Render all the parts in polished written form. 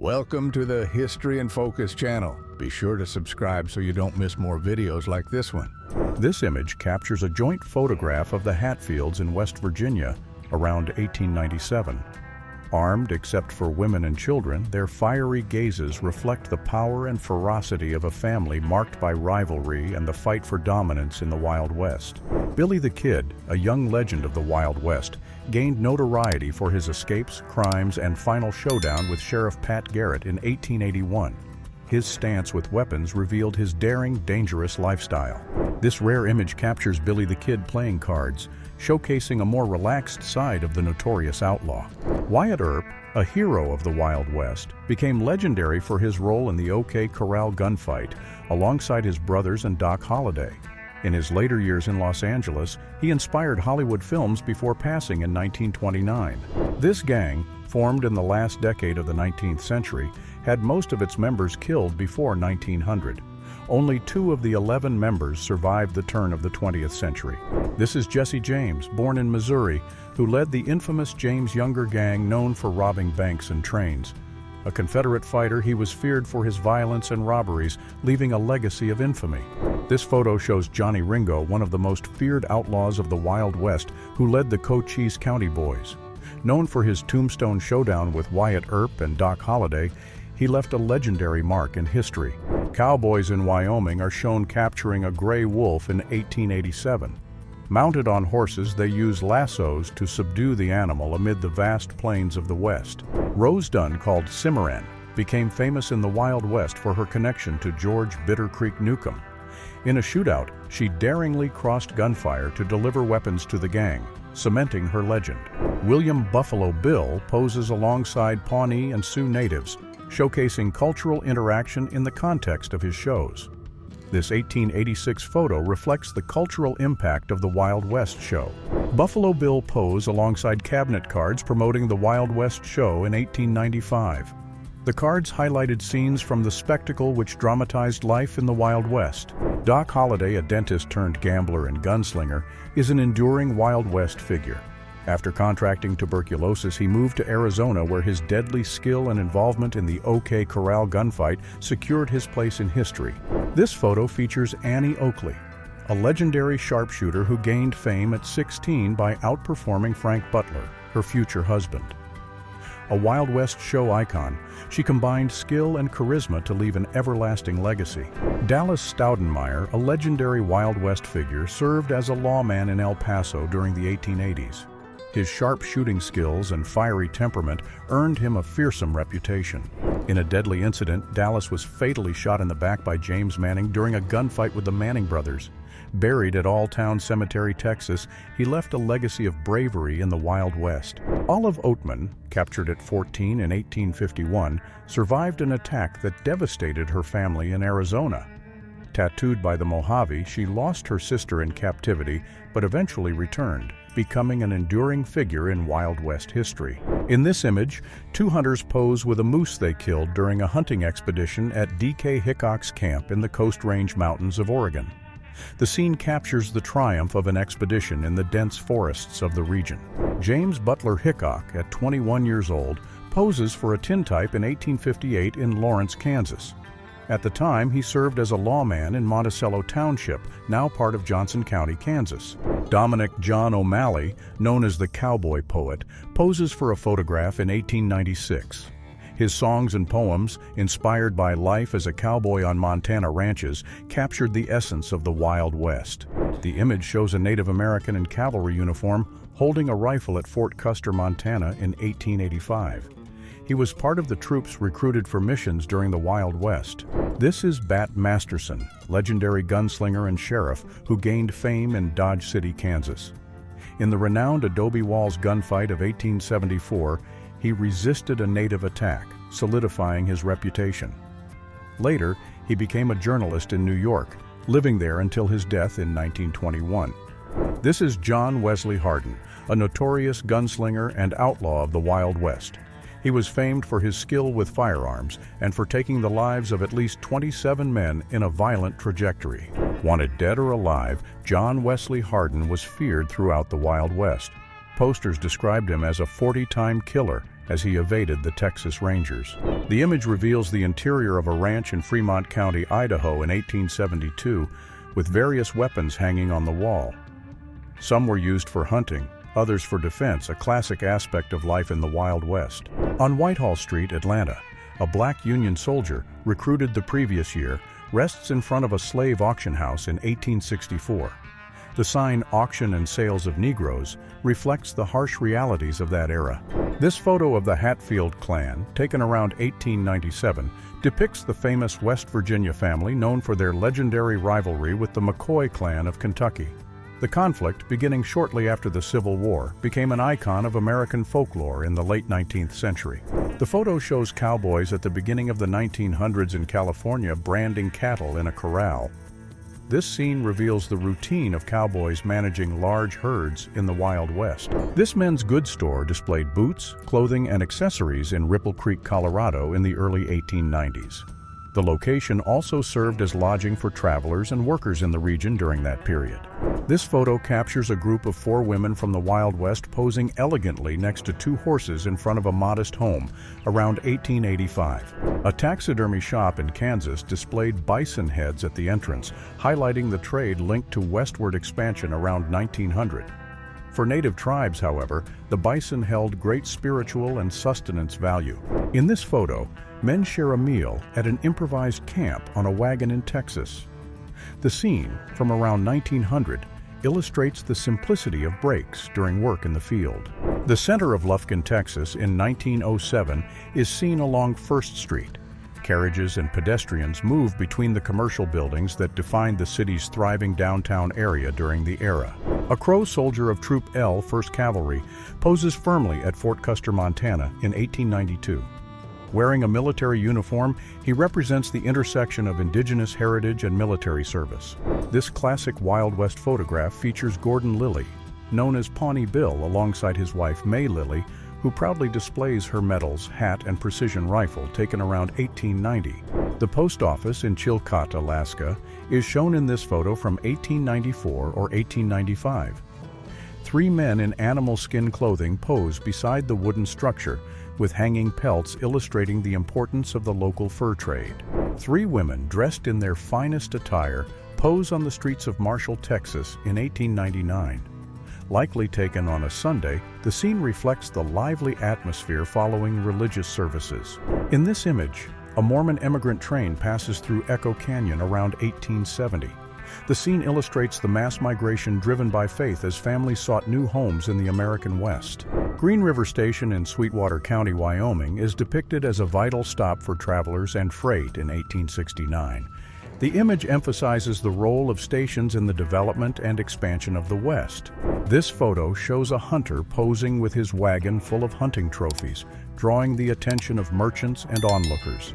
Welcome to the History and Focus channel. Be sure to subscribe so you don't miss more videos like this one. This image captures a joint photograph of the Hatfields in West Virginia around 1897. Armed except for women and children, their fiery gazes reflect the power and ferocity of a family marked by rivalry and the fight for dominance in the Wild West. Billy the Kid, a young legend of the Wild West, gained notoriety for his escapes, crimes, and final showdown with Sheriff Pat Garrett in 1881. His stance with weapons revealed his daring, dangerous lifestyle. This rare image captures Billy the Kid playing cards, showcasing a more relaxed side of the notorious outlaw. Wyatt Earp, a hero of the Wild West, became legendary for his role in the OK Corral gunfight alongside his brothers and Doc Holliday. In his later years in Los Angeles, he inspired Hollywood films before passing in 1929. This gang, formed in the last decade of the 19th century, had most of its members killed before 1900. Only 2 of the 11 members survived the turn of the 20th century. This is Jesse James, born in Missouri, who led the infamous James Younger gang known for robbing banks and trains. A Confederate fighter, he was feared for his violence and robberies, leaving a legacy of infamy. This photo shows Johnny Ringo, one of the most feared outlaws of the Wild West, who led the Cochise County Boys. Known for his tombstone showdown with Wyatt Earp and Doc Holliday, he left a legendary mark in history. Cowboys in Wyoming are shown capturing a gray wolf in 1887. Mounted on horses, they use lassos to subdue the animal amid the vast plains of the West. Rose Dunn, called Cimarron, became famous in the Wild West for her connection to George Bitter Creek Newcomb. In a shootout, she daringly crossed gunfire to deliver weapons to the gang, cementing her legend. William Buffalo Bill poses alongside Pawnee and Sioux natives, showcasing cultural interaction in the context of his shows. This 1886 photo reflects the cultural impact of the Wild West show. Buffalo Bill posed alongside cabinet cards promoting the Wild West show in 1895. The cards highlighted scenes from the spectacle which dramatized life in the Wild West. Doc Holliday, a dentist turned gambler and gunslinger, is an enduring Wild West figure. After contracting tuberculosis, he moved to Arizona, where his deadly skill and involvement in the OK Corral gunfight secured his place in history. This photo features Annie Oakley, a legendary sharpshooter who gained fame at 16 by outperforming Frank Butler, her future husband. A Wild West show icon, she combined skill and charisma to leave an everlasting legacy. Dallas Staudenmeier, a legendary Wild West figure, served as a lawman in El Paso during the 1880s. His sharp shooting skills and fiery temperament earned him a fearsome reputation. In a deadly incident, Dallas was fatally shot in the back by James Manning during a gunfight with the Manning brothers. Buried at Alltown Cemetery, Texas, he left a legacy of bravery in the Wild West. Olive Oatman, captured at 14 in 1851, survived an attack that devastated her family in Arizona. Tattooed by the Mojave, she lost her sister in captivity, but eventually returned, becoming an enduring figure in Wild West history. In this image, 2 hunters pose with a moose they killed during a hunting expedition at D.K. Hickok's camp in the Coast Range Mountains of Oregon. The scene captures the triumph of an expedition in the dense forests of the region. James Butler Hickok, at 21 years old, poses for a tintype in 1858 in Lawrence, Kansas. At the time, he served as a lawman in Monticello Township, now part of Johnson County, Kansas. Dominic John O'Malley, known as the Cowboy Poet, poses for a photograph in 1896. His songs and poems, inspired by life as a cowboy on Montana ranches, captured the essence of the Wild West. The image shows a Native American in cavalry uniform holding a rifle at Fort Custer, Montana in 1885. He was part of the troops recruited for missions during the Wild West. This is Bat Masterson, legendary gunslinger and sheriff who gained fame in Dodge City, Kansas. In the renowned Adobe Walls gunfight of 1874, he resisted a native attack, solidifying his reputation. Later, he became a journalist in New York, living there until his death in 1921. This is John Wesley Hardin, a notorious gunslinger and outlaw of the Wild West. He was famed for his skill with firearms and for taking the lives of at least 27 men in a violent trajectory. Wanted dead or alive, John Wesley Hardin was feared throughout the Wild West. Posters described him as a 40-time killer as he evaded the Texas Rangers. The image reveals the interior of a ranch in Fremont County, Idaho in 1872, with various weapons hanging on the wall. Some were used for hunting, others for defense, a classic aspect of life in the Wild West. On Whitehall Street, Atlanta, a black Union soldier, recruited the previous year, rests in front of a slave auction house in 1864. The sign "Auction and Sales of Negroes" reflects the harsh realities of that era. This photo of the Hatfield clan, taken around 1897, depicts the famous West Virginia family known for their legendary rivalry with the McCoy clan of Kentucky. The conflict, beginning shortly after the Civil War, became an icon of American folklore in the late 19th century. The photo shows cowboys at the beginning of the 1900s in California branding cattle in a corral. This scene reveals the routine of cowboys managing large herds in the Wild West. This men's goods store displayed boots, clothing, and accessories in Ripple Creek, Colorado in the early 1890s. The location also served as lodging for travelers and workers in the region during that period. This photo captures a group of 4 women from the Wild West posing elegantly next to 2 horses in front of a modest home around 1885. A taxidermy shop in Kansas displayed bison heads at the entrance, highlighting the trade linked to westward expansion around 1900. For native tribes, however, the bison held great spiritual and sustenance value. In this photo, men share a meal at an improvised camp on a wagon in Texas. The scene, from around 1900, illustrates the simplicity of breaks during work in the field. The center of Lufkin, Texas, in 1907 is seen along 1st Street. Carriages and pedestrians move between the commercial buildings that defined the city's thriving downtown area during the era. A Crow soldier of Troop L, 1st Cavalry, poses firmly at Fort Custer, Montana in 1892. Wearing a military uniform, he represents the intersection of indigenous heritage and military service. This classic Wild West photograph features Gordon Lilly, known as Pawnee Bill, alongside his wife May Lilly, who proudly displays her medals, hat, and precision rifle taken around 1890. The post office in Chilcot, Alaska, is shown in this photo from 1894 or 1895. 3 men in animal skin clothing pose beside the wooden structure, with hanging pelts illustrating the importance of the local fur trade. 3 women dressed in their finest attire pose on the streets of Marshall, Texas in 1899. Likely taken on a Sunday, the scene reflects the lively atmosphere following religious services. In this image, a Mormon immigrant train passes through Echo Canyon around 1870. The scene illustrates the mass migration driven by faith as families sought new homes in the American West. Green River Station in Sweetwater County, Wyoming, is depicted as a vital stop for travelers and freight in 1869. The image emphasizes the role of stations in the development and expansion of the West. This photo shows a hunter posing with his wagon full of hunting trophies, drawing the attention of merchants and onlookers.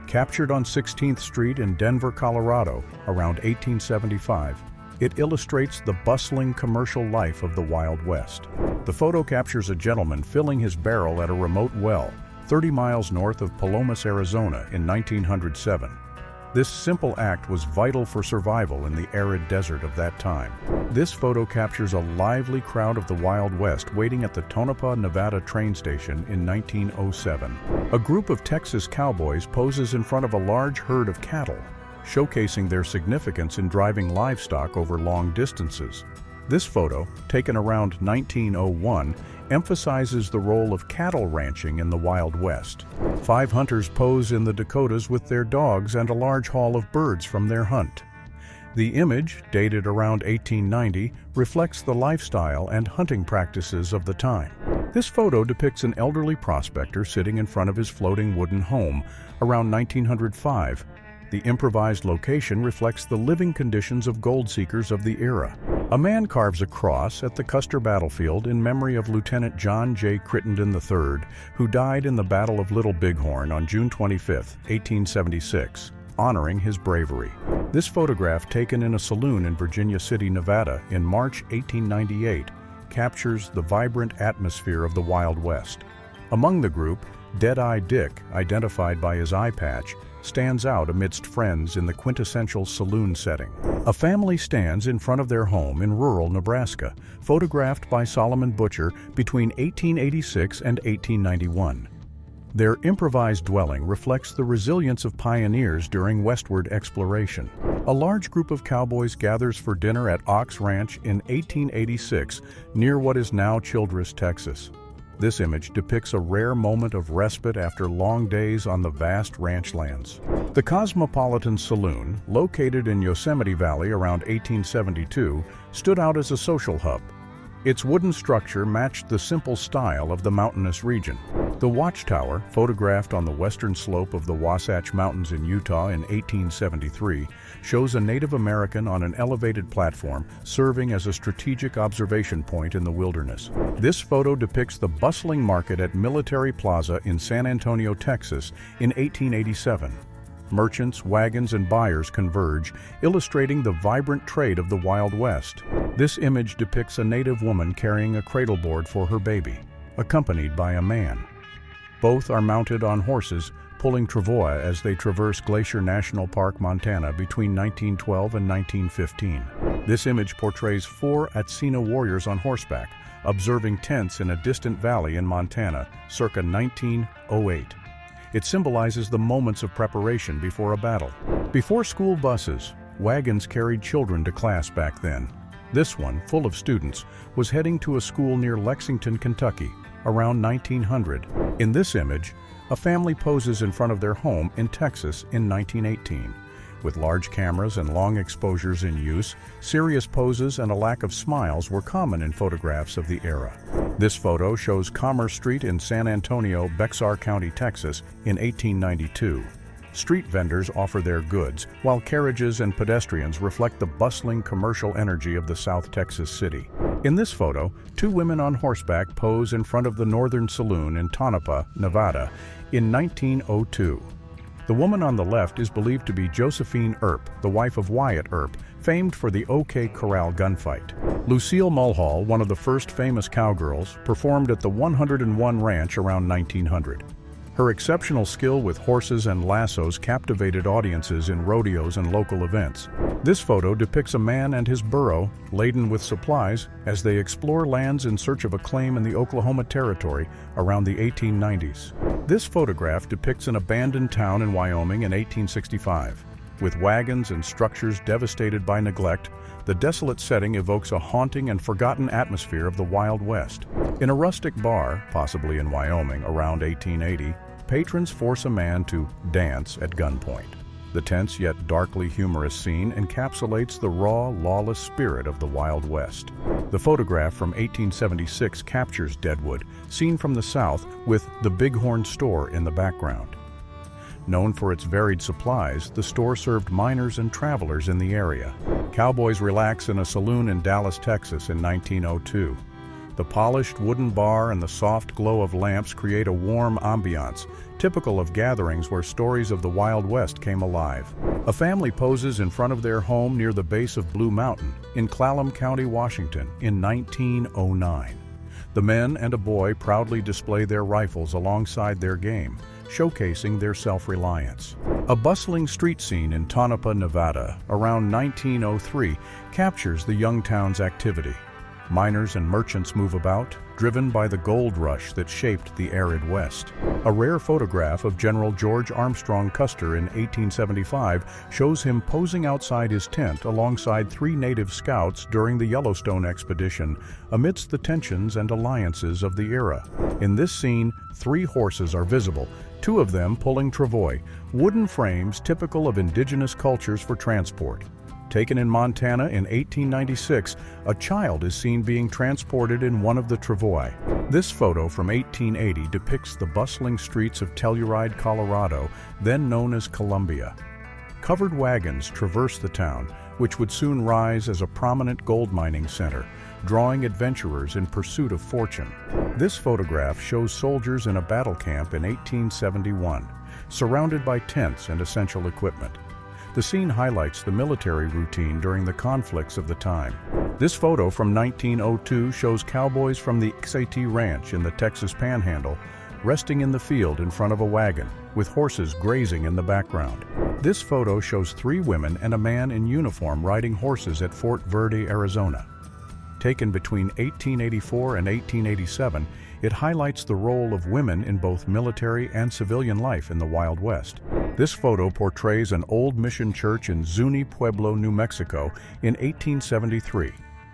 Captured on 16th Street in Denver, Colorado, around 1875, it illustrates the bustling commercial life of the Wild West. The photo captures a gentleman filling his barrel at a remote well, 30 miles north of Palomas, Arizona, in 1907. This simple act was vital for survival in the arid desert of that time. This photo captures a lively crowd of the Wild West waiting at the Tonopah, Nevada train station in 1907. A group of Texas cowboys poses in front of a large herd of cattle, showcasing their significance in driving livestock over long distances. This photo, taken around 1901, emphasizes the role of cattle ranching in the Wild West. 5 hunters pose in the Dakotas with their dogs and a large haul of birds from their hunt. The image, dated around 1890, reflects the lifestyle and hunting practices of the time. This photo depicts an elderly prospector sitting in front of his floating wooden home around 1905. The improvised location reflects the living conditions of gold seekers of the era. A man carves a cross at the Custer battlefield in memory of Lieutenant John J. Crittenden III, who died in the Battle of Little Bighorn on June 25, 1876, honoring his bravery. This photograph, taken in a saloon in Virginia City, Nevada, in March 1898, captures the vibrant atmosphere of the Wild West. Among the group, Dead-Eye Dick, identified by his eye patch, stands out amidst friends in the quintessential saloon setting. A family stands in front of their home in rural Nebraska, photographed by Solomon Butcher between 1886 and 1891. Their improvised dwelling reflects the resilience of pioneers during westward exploration. A large group of cowboys gathers for dinner at Ox Ranch in 1886 near what is now Childress, Texas. This image depicts a rare moment of respite after long days on the vast ranch lands. The Cosmopolitan Saloon, located in Yosemite Valley around 1872, stood out as a social hub. Its wooden structure matched the simple style of the mountainous region. The Watchtower, photographed on the western slope of the Wasatch Mountains in Utah in 1873, shows a Native American on an elevated platform serving as a strategic observation point in the wilderness. This photo depicts the bustling market at Military Plaza in San Antonio, Texas in 1887. Merchants, wagons, and buyers converge, illustrating the vibrant trade of the Wild West. This image depicts a native woman carrying a cradleboard for her baby, accompanied by a man. Both are mounted on horses, pulling travois as they traverse Glacier National Park, Montana between 1912 and 1915. This image portrays 4 Atsina warriors on horseback, observing tents in a distant valley in Montana, circa 1908. It symbolizes the moments of preparation before a battle. Before school buses, wagons carried children to class back then. This one, full of students, was heading to a school near Lexington, Kentucky, around 1900. In this image, a family poses in front of their home in Texas in 1918. With large cameras and long exposures in use, serious poses and a lack of smiles were common in photographs of the era. This photo shows Commerce Street in San Antonio, Bexar County, Texas, in 1892. Street vendors offer their goods, while carriages and pedestrians reflect the bustling commercial energy of the South Texas city. In this photo, 2 women on horseback pose in front of the Northern Saloon in Tonopah, Nevada, in 1902. The woman on the left is believed to be Josephine Earp, the wife of Wyatt Earp, famed for the OK Corral gunfight. Lucille Mulhall, one of the first famous cowgirls, performed at the 101 Ranch around 1900. Her exceptional skill with horses and lassos captivated audiences in rodeos and local events. This photo depicts a man and his burro, laden with supplies, as they explore lands in search of a claim in the Oklahoma Territory around the 1890s. This photograph depicts an abandoned town in Wyoming in 1865. With wagons and structures devastated by neglect, the desolate setting evokes a haunting and forgotten atmosphere of the Wild West. In a rustic bar, possibly in Wyoming around 1880, patrons force a man to dance at gunpoint. The tense yet darkly humorous scene encapsulates the raw, lawless spirit of the Wild West. The photograph from 1876 captures Deadwood, seen from the south, with the Bighorn store in the background. Known for its varied supplies, the store served miners and travelers in the area. Cowboys relax in a saloon in Dallas, Texas in 1902. The polished wooden bar and the soft glow of lamps create a warm ambiance, typical of gatherings where stories of the Wild West came alive. A family poses in front of their home near the base of Blue Mountain in Clallam County, Washington in 1909. The men and a boy proudly display their rifles alongside their game, showcasing their self-reliance. A bustling street scene in Tonopah, Nevada, around 1903, captures the young town's activity. Miners and merchants move about, driven by the gold rush that shaped the arid West. A rare photograph of General George Armstrong Custer in 1875 shows him posing outside his tent alongside 3 native scouts during the Yellowstone expedition, amidst the tensions and alliances of the era. In this scene, 3 horses are visible, 2 of them pulling travois, wooden frames typical of indigenous cultures for transport. Taken in Montana in 1896, a child is seen being transported in one of the travois. This photo from 1880 depicts the bustling streets of Telluride, Colorado, then known as Columbia. Covered wagons traverse the town, which would soon rise as a prominent gold mining center, drawing adventurers in pursuit of fortune. This photograph shows soldiers in a battle camp in 1871, surrounded by tents and essential equipment. The scene highlights the military routine during the conflicts of the time. This photo from 1902 shows cowboys from the XAT Ranch in the Texas Panhandle resting in the field in front of a wagon, with horses grazing in the background. This photo shows 3 women and a man in uniform riding horses at Fort Verde, Arizona. Taken between 1884 and 1887, it highlights the role of women in both military and civilian life in the Wild West. This photo portrays an old mission church in Zuni Pueblo, New Mexico in 1873.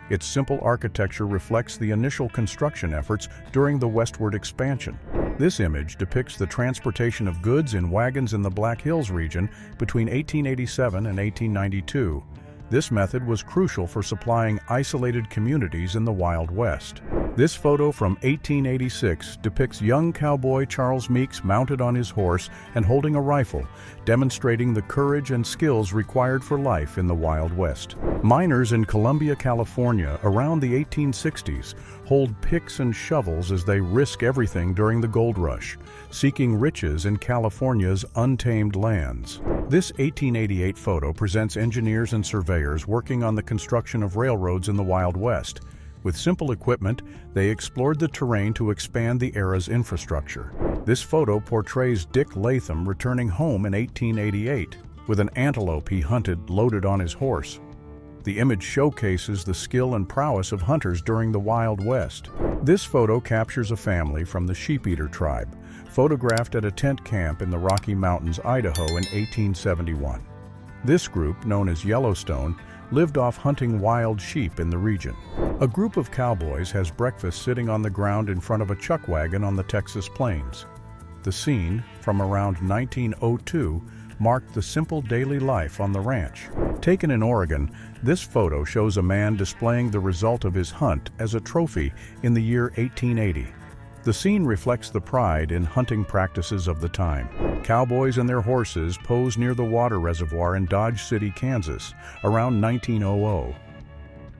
Its simple architecture reflects the initial construction efforts during the westward expansion. This image depicts the transportation of goods in wagons in the Black Hills region between 1887 and 1892. This method was crucial for supplying isolated communities in the Wild West. This photo from 1886 depicts young cowboy Charles Meeks mounted on his horse and holding a rifle, demonstrating the courage and skills required for life in the Wild West. Miners in Columbia, California around the 1860s hold picks and shovels as they risk everything during the gold rush, seeking riches in California's untamed lands. This 1888 photo presents engineers and surveyors working on the construction of railroads in the Wild West. With simple equipment, they explored the terrain to expand the era's infrastructure. This photo portrays Dick Latham returning home in 1888 with an antelope he hunted loaded on his horse. The image showcases the skill and prowess of hunters during the Wild West. This photo captures a family from the Sheep-Eater tribe, photographed at a tent camp in the Rocky Mountains, Idaho in 1871. This group, known as Yellowstone, lived off hunting wild sheep in the region. A group of cowboys has breakfast sitting on the ground in front of a chuck wagon on the Texas plains. The scene, from around 1902, marked the simple daily life on the ranch. Taken in Oregon, this photo shows a man displaying the result of his hunt as a trophy in the year 1880. The scene reflects the pride in hunting practices of the time. Cowboys and their horses pose near the water reservoir in Dodge City, Kansas, around 1900.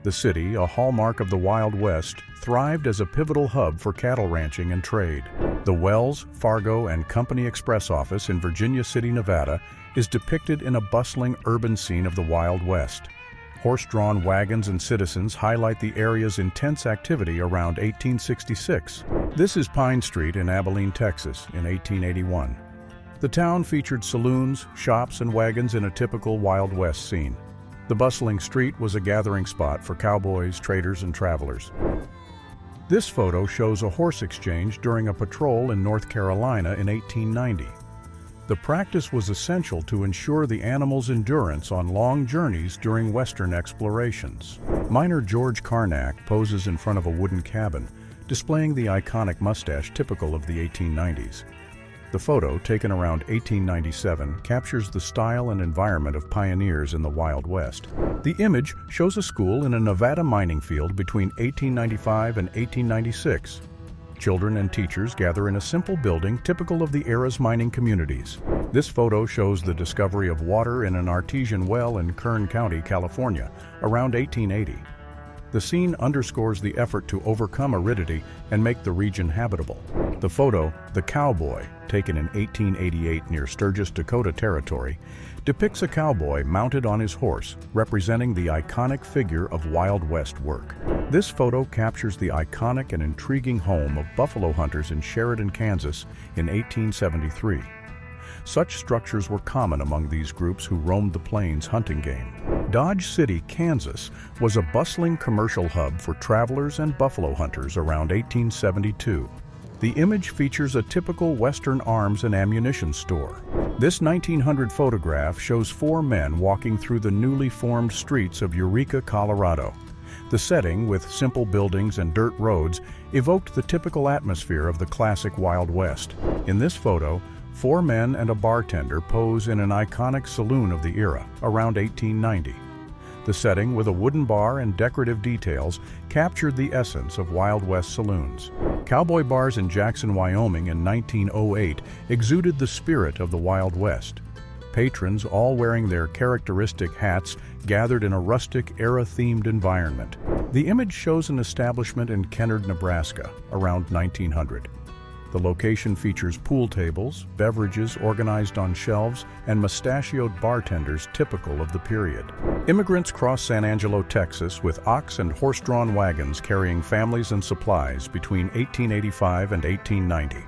The city, a hallmark of the Wild West, thrived as a pivotal hub for cattle ranching and trade. The Wells, Fargo, and Company Express office in Virginia City, Nevada, is depicted in a bustling urban scene of the Wild West. Horse-drawn wagons and citizens highlight the area's intense activity around 1866. This is Pine Street in Abilene, Texas, in 1881. The town featured saloons, shops, and wagons in a typical Wild West scene. The bustling street was a gathering spot for cowboys, traders, and travelers. This photo shows a horse exchange during a patrol in North Carolina in 1890. The practice was essential to ensure the animal's endurance on long journeys during Western explorations. Miner George Carnac poses in front of a wooden cabin, displaying the iconic mustache typical of the 1890s. The photo, taken around 1897, captures the style and environment of pioneers in the Wild West. The image shows a school in a Nevada mining field between 1895 and 1896. Children and teachers gather in a simple building typical of the era's mining communities. This photo shows the discovery of water in an artesian well in Kern County, California, around 1880. The scene underscores the effort to overcome aridity and make the region habitable. The photo, The Cowboy, taken in 1888 near Sturgis, Dakota Territory, depicts a cowboy mounted on his horse, representing the iconic figure of Wild West work. This photo captures the iconic and intriguing home of buffalo hunters in Sheridan, Kansas in 1873. Such structures were common among these groups who roamed the plains hunting game. Dodge City, Kansas, was a bustling commercial hub for travelers and buffalo hunters around 1872. The image features a typical Western arms and ammunition store. This 1900 photograph shows 4 men walking through the newly formed streets of Eureka, Colorado. The setting, with simple buildings and dirt roads, evoked the typical atmosphere of the classic Wild West. In this photo, 4 men and a bartender pose in an iconic saloon of the era, around 1890. The setting, with a wooden bar and decorative details, captured the essence of Wild West saloons. Cowboy bars in Jackson, Wyoming in 1908 exuded the spirit of the Wild West. Patrons, all wearing their characteristic hats, gathered in a rustic, era-themed environment. The image shows an establishment in Kennard, Nebraska, around 1900. The location features pool tables, beverages organized on shelves, and mustachioed bartenders typical of the period. Immigrants crossed San Angelo, Texas, with ox and horse-drawn wagons carrying families and supplies between 1885 and 1890.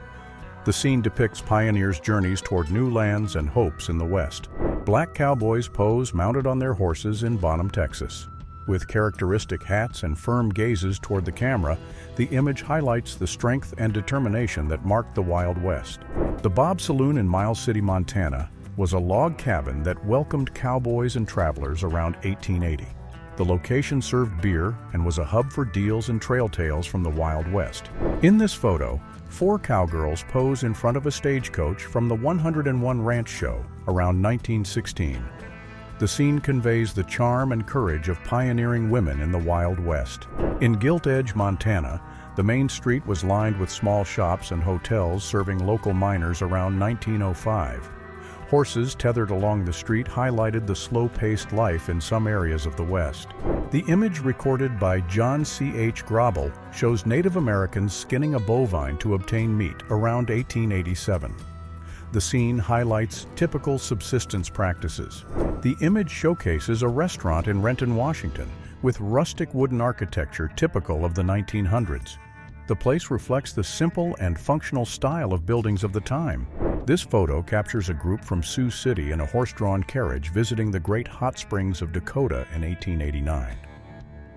The scene depicts pioneers' journeys toward new lands and hopes in the West. Black cowboys pose mounted on their horses in Bonham, Texas. With characteristic hats and firm gazes toward the camera, the image highlights the strength and determination that marked the Wild West. The Bob Saloon in Miles City, Montana, was a log cabin that welcomed cowboys and travelers around 1880. The location served beer and was a hub for deals and trail tales from the Wild West. In this photo, 4 cowgirls pose in front of a stagecoach from the 101 Ranch Show around 1916. The scene conveys the charm and courage of pioneering women in the Wild West. In Gilt Edge, Montana, the main street was lined with small shops and hotels serving local miners around 1905. Horses tethered along the street highlighted the slow-paced life in some areas of the West. The image recorded by John C.H. Grobel shows Native Americans skinning a bovine to obtain meat around 1887. The scene highlights typical subsistence practices. The image showcases a restaurant in Renton, Washington, with rustic wooden architecture typical of the 1900s. The place reflects the simple and functional style of buildings of the time. This photo captures a group from Sioux City in a horse-drawn carriage visiting the Great Hot Springs of Dakota in 1889.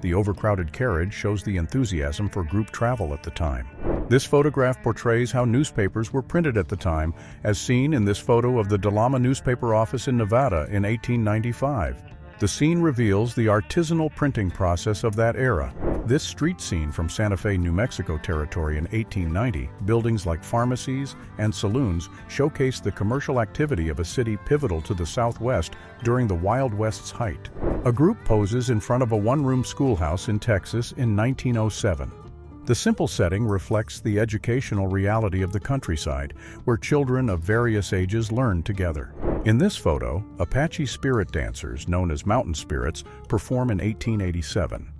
The overcrowded carriage shows the enthusiasm for group travel at the time. This photograph portrays how newspapers were printed at the time, as seen in this photo of the Delama newspaper office in Nevada in 1895. The scene reveals the artisanal printing process of that era. This street scene from Santa Fe, New Mexico territory in 1890, buildings like pharmacies and saloons showcase the commercial activity of a city pivotal to the Southwest during the Wild West's height. A group poses in front of a one-room schoolhouse in Texas in 1907. The simple setting reflects the educational reality of the countryside, where children of various ages learn together. In this photo, Apache spirit dancers, known as mountain spirits, perform in 1887.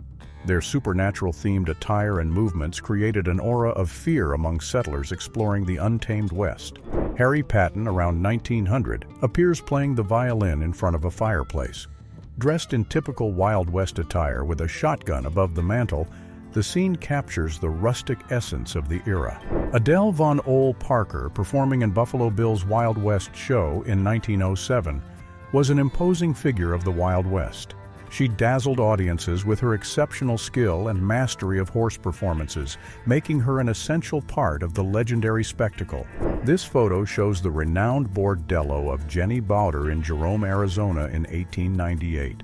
Their supernatural-themed attire and movements created an aura of fear among settlers exploring the untamed West. Harry Patton, around 1900, appears playing the violin in front of a fireplace. Dressed in typical Wild West attire with a shotgun above the mantel, the scene captures the rustic essence of the era. Adele Von Ole Parker, performing in Buffalo Bill's Wild West show in 1907, was an imposing figure of the Wild West. She dazzled audiences with her exceptional skill and mastery of horse performances, making her an essential part of the legendary spectacle. This photo shows the renowned bordello of Jenny Bowder in Jerome, Arizona in 1898.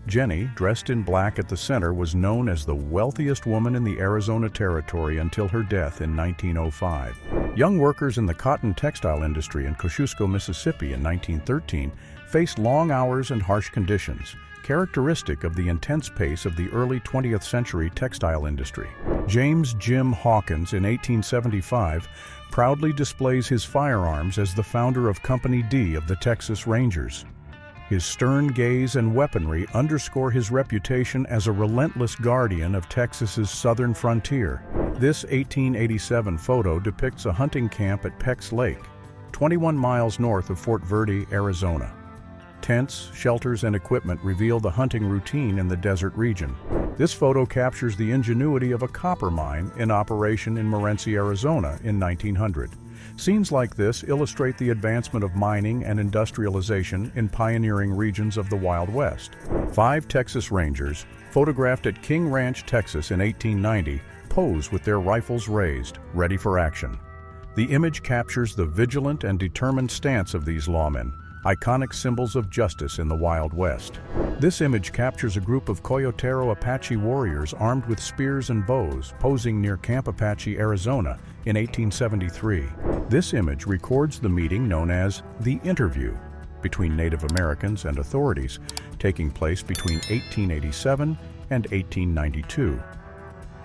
Jenny, dressed in black at the center, was known as the wealthiest woman in the Arizona Territory until her death in 1905. Young workers in the cotton textile industry in Kosciuszko, Mississippi in 1913 faced long hours and harsh conditions, characteristic of the intense pace of the early 20th century textile industry. James Jim Hawkins in 1875 proudly displays his firearms as the founder of Company D of the Texas Rangers. His stern gaze and weaponry underscore his reputation as a relentless guardian of Texas's southern frontier. This 1887 photo depicts a hunting camp at Peck's Lake, 21 miles north of Fort Verde, Arizona. Tents, shelters, and equipment reveal the hunting routine in the desert region. This photo captures the ingenuity of a copper mine in operation in Morenci, Arizona in 1900. Scenes like this illustrate the advancement of mining and industrialization in pioneering regions of the Wild West. 5 Texas Rangers, photographed at King Ranch, Texas in 1890, pose with their rifles raised, ready for action. The image captures the vigilant and determined stance of these lawmen, iconic symbols of justice in the Wild West. This image captures a group of Coyotero Apache warriors armed with spears and bows posing near Camp Apache, Arizona in 1873. This image records the meeting known as the interview between Native Americans and authorities, taking place between 1887 and 1892.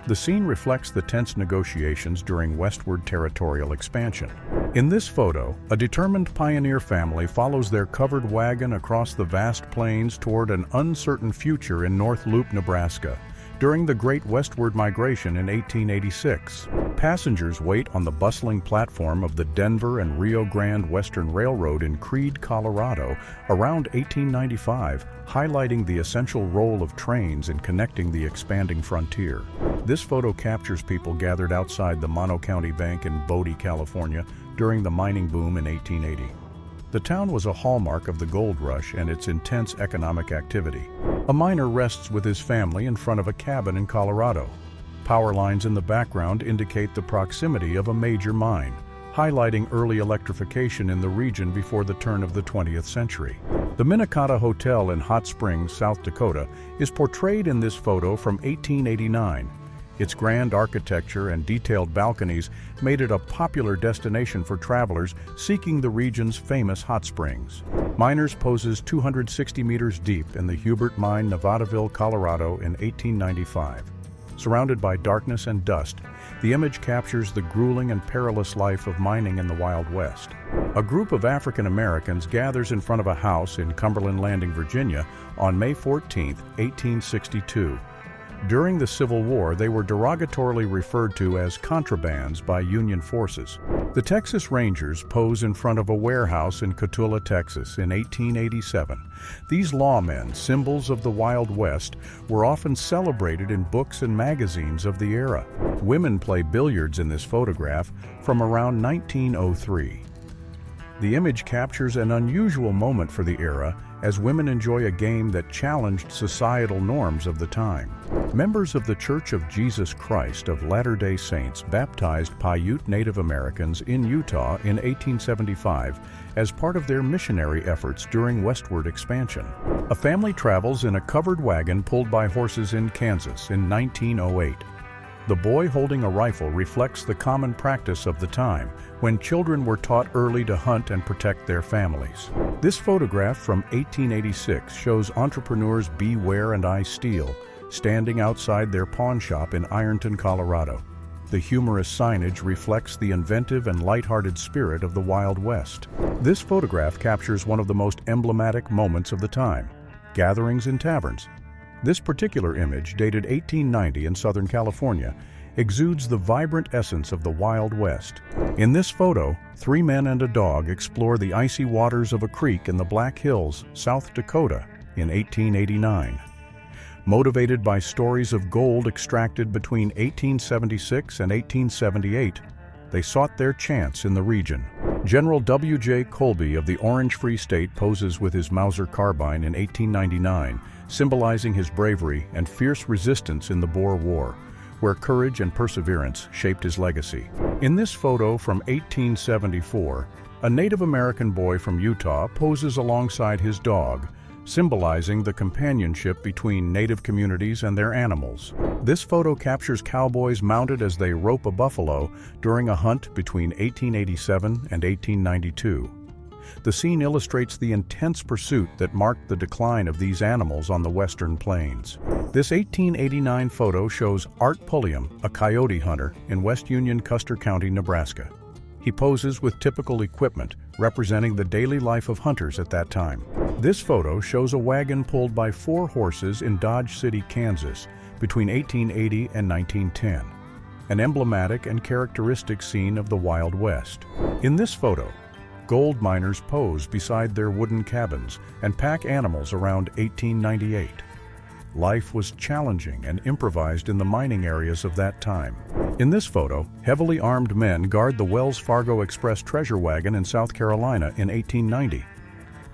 The scene reflects the tense negotiations during westward territorial expansion. In this photo, a determined pioneer family follows their covered wagon across the vast plains toward an uncertain future in North Loop, Nebraska, during the Great Westward Migration in 1886. Passengers wait on the bustling platform of the Denver and Rio Grande Western Railroad in Creede, Colorado, around 1895, highlighting the essential role of trains in connecting the expanding frontier. This photo captures people gathered outside the Mono County Bank in Bodie, California, during the mining boom in 1880. The town was a hallmark of the gold rush and its intense economic activity. A miner rests with his family in front of a cabin in Colorado. Power lines in the background indicate the proximity of a major mine, highlighting early electrification in the region before the turn of the 20th century. The Minnetonka Hotel in Hot Springs, South Dakota, is portrayed in this photo from 1889. Its grand architecture and detailed balconies made it a popular destination for travelers seeking the region's famous hot springs. Miners poses 260 meters deep in the Hubert Mine, Nevadaville, Colorado in 1895. Surrounded by darkness and dust, the image captures the grueling and perilous life of mining in the Wild West. A group of African Americans gathers in front of a house in Cumberland Landing, Virginia on May 14, 1862. During the Civil War, they were derogatorily referred to as contrabands by Union forces. The Texas Rangers pose in front of a warehouse in Cotulla, Texas in 1887. These lawmen, symbols of the Wild West, were often celebrated in books and magazines of the era. Women play billiards in this photograph from around 1903. The image captures an unusual moment for the era as women enjoy a game that challenged societal norms of the time. Members of the Church of Jesus Christ of Latter-day Saints baptized Paiute Native Americans in Utah in 1875 as part of their missionary efforts during westward expansion. A family travels in a covered wagon pulled by horses in Kansas in 1908. The boy holding a rifle reflects the common practice of the time, when children were taught early to hunt and protect their families. This photograph from 1886 shows entrepreneurs B. Ware and I. Steele standing outside their pawn shop in Ironton, Colorado. The humorous signage reflects the inventive and lighthearted spirit of the Wild West. This photograph captures one of the most emblematic moments of the time: gatherings in taverns. This particular image, dated 1890 in Southern California, exudes the vibrant essence of the Wild West. In this photo, 3 men and a dog explore the icy waters of a creek in the Black Hills, South Dakota, in 1889. Motivated by stories of gold extracted between 1876 and 1878, they sought their chance in the region. General W.J. Colby of the Orange Free State poses with his Mauser carbine in 1899, symbolizing his bravery and fierce resistance in the Boer War, where courage and perseverance shaped his legacy. In this photo from 1874, a Native American boy from Utah poses alongside his dog, symbolizing the companionship between Native communities and their animals. This photo captures cowboys mounted as they rope a buffalo during a hunt between 1887 and 1892. The scene illustrates the intense pursuit that marked the decline of these animals on the western plains. This 1889 photo shows Art Pulliam, a coyote hunter in West Union, Custer County, Nebraska. He poses with typical equipment, representing the daily life of hunters at that time. This photo shows a wagon pulled by 4 horses in Dodge City, Kansas, between 1880 and 1910, an emblematic and characteristic scene of the Wild West. In this photo, gold miners pose beside their wooden cabins and pack animals around 1898. Life was challenging and improvised in the mining areas of that time. In this photo, heavily armed men guard the Wells Fargo Express treasure wagon in South Carolina in 1890.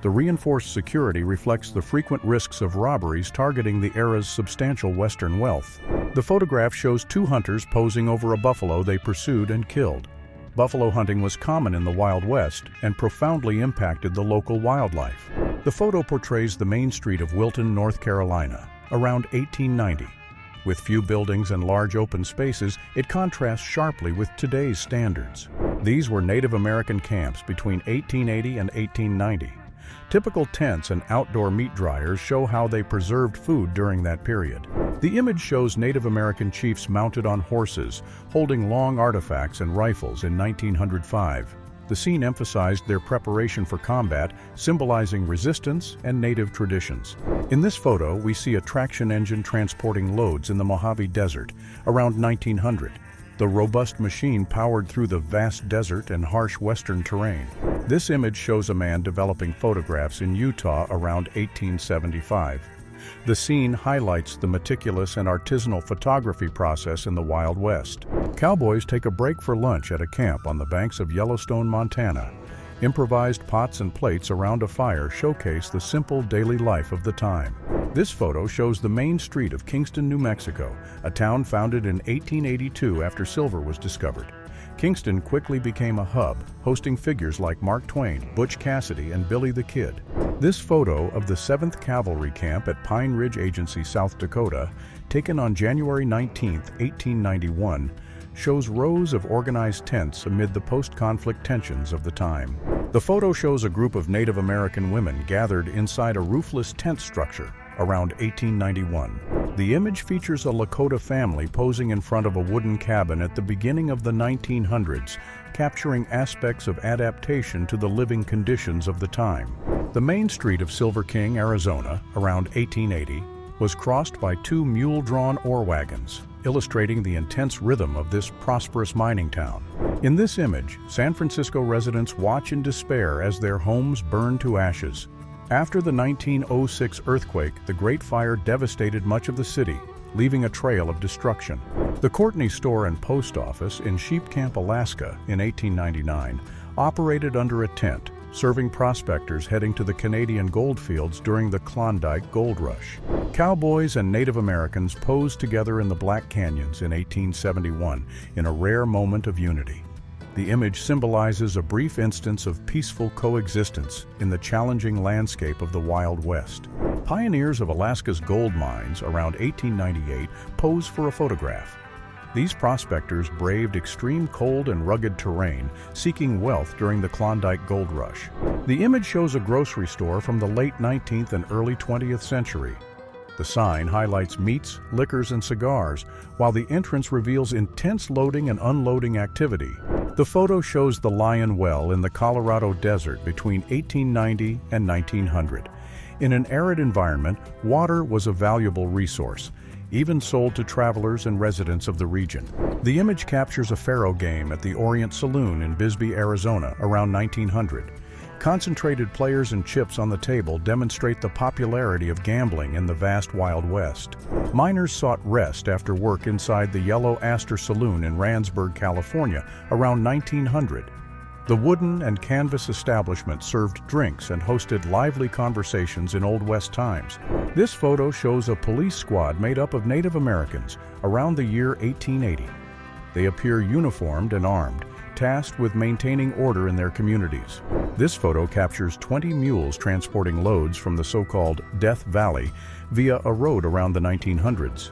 The reinforced security reflects the frequent risks of robberies targeting the era's substantial Western wealth. The photograph shows 2 hunters posing over a buffalo they pursued and killed. Buffalo hunting was common in the Wild West and profoundly impacted the local wildlife. The photo portrays the main street of Wilton, North Carolina, around 1890. With few buildings and large open spaces, it contrasts sharply with today's standards. These were Native American camps between 1880 and 1890. Typical tents and outdoor meat dryers show how they preserved food during that period. The image shows Native American chiefs mounted on horses, holding long artifacts and rifles in 1905. The scene emphasized their preparation for combat, symbolizing resistance and native traditions. In this photo, we see a traction engine transporting loads in the Mojave Desert around 1900. The robust machine powered through the vast desert and harsh western terrain. This image shows a man developing photographs in Utah around 1875. The scene highlights the meticulous and artisanal photography process in the Wild West. Cowboys take a break for lunch at a camp on the banks of Yellowstone, Montana. Improvised pots and plates around a fire showcase the simple daily life of the time. This photo shows the main street of Kingston, New Mexico, a town founded in 1882 after silver was discovered. Kingston quickly became a hub, hosting figures like Mark Twain, Butch Cassidy, and Billy the Kid. This photo of the 7th Cavalry Camp at Pine Ridge Agency, South Dakota, taken on January 19, 1891, shows rows of organized tents amid the post-conflict tensions of the time. The photo shows a group of Native American women gathered inside a roofless tent structure around 1891. The image features a Lakota family posing in front of a wooden cabin at the beginning of the 1900s, capturing aspects of adaptation to the living conditions of the time. The main street of Silver King, Arizona, around 1880, was crossed by 2 mule-drawn ore wagons, illustrating the intense rhythm of this prosperous mining town. In this image, San Francisco residents watch in despair as their homes burn to ashes. After the 1906 earthquake, the Great Fire devastated much of the city, leaving a trail of destruction. The Courtney Store and Post Office in Sheep Camp, Alaska, in 1899, operated under a tent, serving prospectors heading to the Canadian goldfields during the Klondike Gold Rush. Cowboys and Native Americans posed together in the Black Canyons in 1871 in a rare moment of unity. The image symbolizes a brief instance of peaceful coexistence in the challenging landscape of the Wild West. Pioneers of Alaska's gold mines around 1898 pose for a photograph. These prospectors braved extreme cold and rugged terrain, seeking wealth during the Klondike Gold Rush. The image shows a grocery store from the late 19th and early 20th century. The sign highlights meats, liquors, and cigars, while the entrance reveals intense loading and unloading activity. The photo shows the Lion Well in the Colorado desert between 1890 and 1900. In an arid environment, water was a valuable resource, even sold to travelers and residents of the region. The image captures a faro game at the Orient Saloon in Bisbee, Arizona, around 1900. Concentrated players and chips on the table demonstrate the popularity of gambling in the vast Wild West. Miners sought rest after work inside the Yellow Aster Saloon in Randsburg, California, around 1900. The wooden and canvas establishment served drinks and hosted lively conversations in Old West times. This photo shows a police squad made up of Native Americans around the year 1880. They appear uniformed and armed, tasked with maintaining order in their communities. This photo captures 20 mules transporting loads from the so-called Death Valley via a road around the 1900s.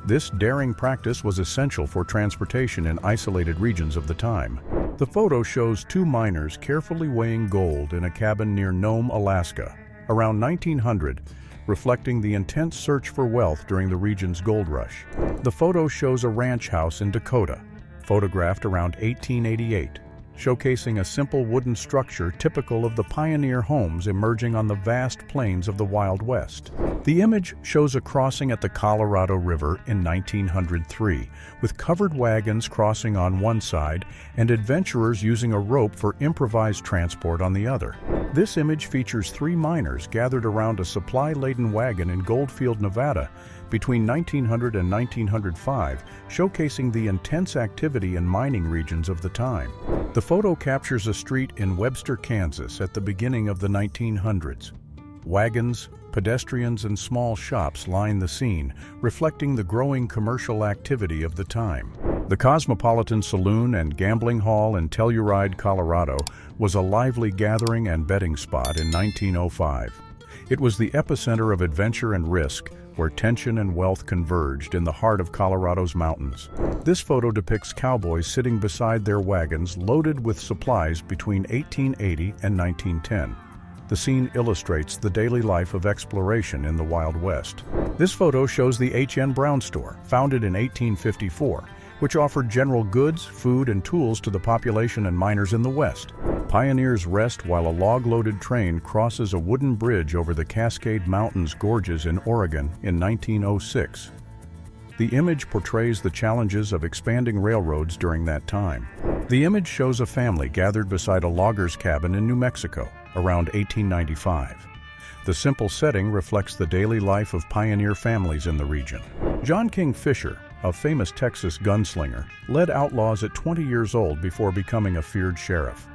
This daring practice was essential for transportation in isolated regions of the time. The photo shows 2 miners carefully weighing gold in a cabin near Nome, Alaska, around 1900, reflecting the intense search for wealth during the region's gold rush. The photo shows a ranch house in Dakota, photographed around 1888, showcasing a simple wooden structure typical of the pioneer homes emerging on the vast plains of the Wild West. The image shows a crossing at the Colorado River in 1903, with covered wagons crossing on one side and adventurers using a rope for improvised transport on the other. This image features 3 miners gathered around a supply-laden wagon in Goldfield, Nevada, between 1900 and 1905, showcasing the intense activity in mining regions of the time. The photo captures a street in Webster, Kansas at the beginning of the 1900s. Wagons, pedestrians, and small shops line the scene, reflecting the growing commercial activity of the time. The Cosmopolitan Saloon and Gambling Hall in Telluride, Colorado, was a lively gathering and betting spot in 1905. It was the epicenter of adventure and risk, where tension and wealth converged in the heart of Colorado's mountains. This photo depicts cowboys sitting beside their wagons loaded with supplies between 1880 and 1910. The scene illustrates the daily life of exploration in the Wild West. This photo shows the H.N. Brown Store, founded in 1854, which offered general goods, food, and tools to the population and miners in the West. Pioneers rest while a log-loaded train crosses a wooden bridge over the Cascade Mountains gorges in Oregon in 1906. The image portrays the challenges of expanding railroads during that time. The image shows a family gathered beside a logger's cabin in New Mexico around 1895. The simple setting reflects the daily life of pioneer families in the region. John King Fisher, a famous Texas gunslinger, led outlaws at 20 years old before becoming a feared sheriff.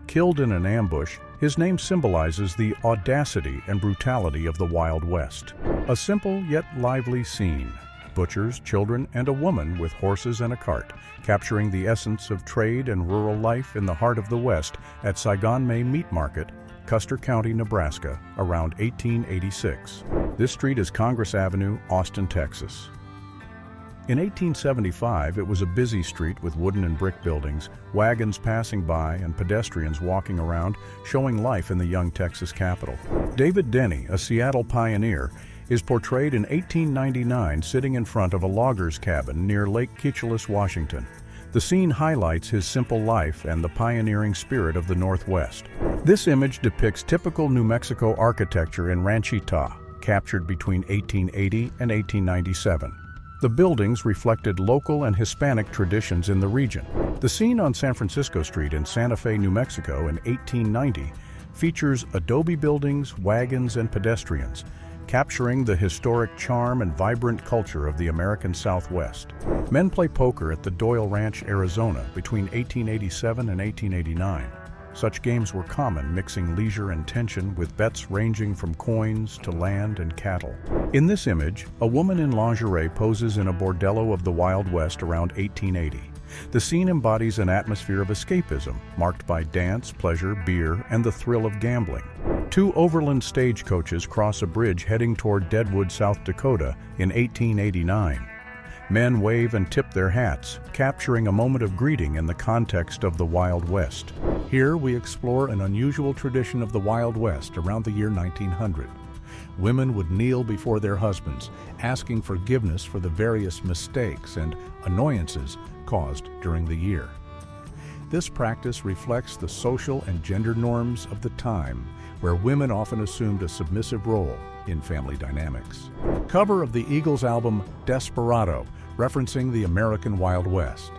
Killed in an ambush, his name symbolizes the audacity and brutality of the Wild West. A simple yet lively scene. Butchers, children, and a woman with horses and a cart, capturing the essence of trade and rural life in the heart of the West at Saigon-May Meat Market, Custer County, Nebraska, around 1886. This street is Congress Avenue, Austin, Texas. In 1875, it was a busy street with wooden and brick buildings, wagons passing by, and pedestrians walking around, showing life in the young Texas capital. David Denny, a Seattle pioneer, is portrayed in 1899 sitting in front of a logger's cabin near Lake Keechelis, Washington. The scene highlights his simple life and the pioneering spirit of the Northwest. This image depicts typical New Mexico architecture in Ranchita, captured between 1880 and 1897. The buildings reflected local and Hispanic traditions in the region. The scene on San Francisco Street in Santa Fe, New Mexico in 1890 features adobe buildings, wagons, and pedestrians, capturing the historic charm and vibrant culture of the American Southwest. Men play poker at the Doyle Ranch, Arizona, between 1887 and 1889. Such games were common, mixing leisure and tension with bets ranging from coins to land and cattle. In this image, a woman in lingerie poses in a bordello of the Wild West around 1880. The scene embodies an atmosphere of escapism, marked by dance, pleasure, beer, and the thrill of gambling. Two overland stagecoaches cross a bridge heading toward Deadwood, South Dakota in 1889. Men wave and tip their hats, capturing a moment of greeting in the context of the Wild West. Here we explore an unusual tradition of the Wild West around the year 1900. Women would kneel before their husbands, asking forgiveness for the various mistakes and annoyances caused during the year. This practice reflects the social and gender norms of the time, where women often assumed a submissive role in family dynamics. Cover of the Eagles album Desperado, referencing the American Wild West.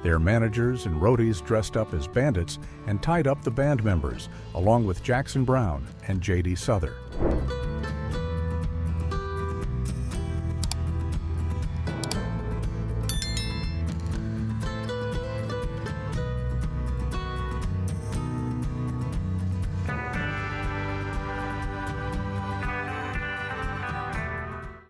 Their managers and roadies dressed up as bandits and tied up the band members, along with Jackson Browne and J.D. Souther.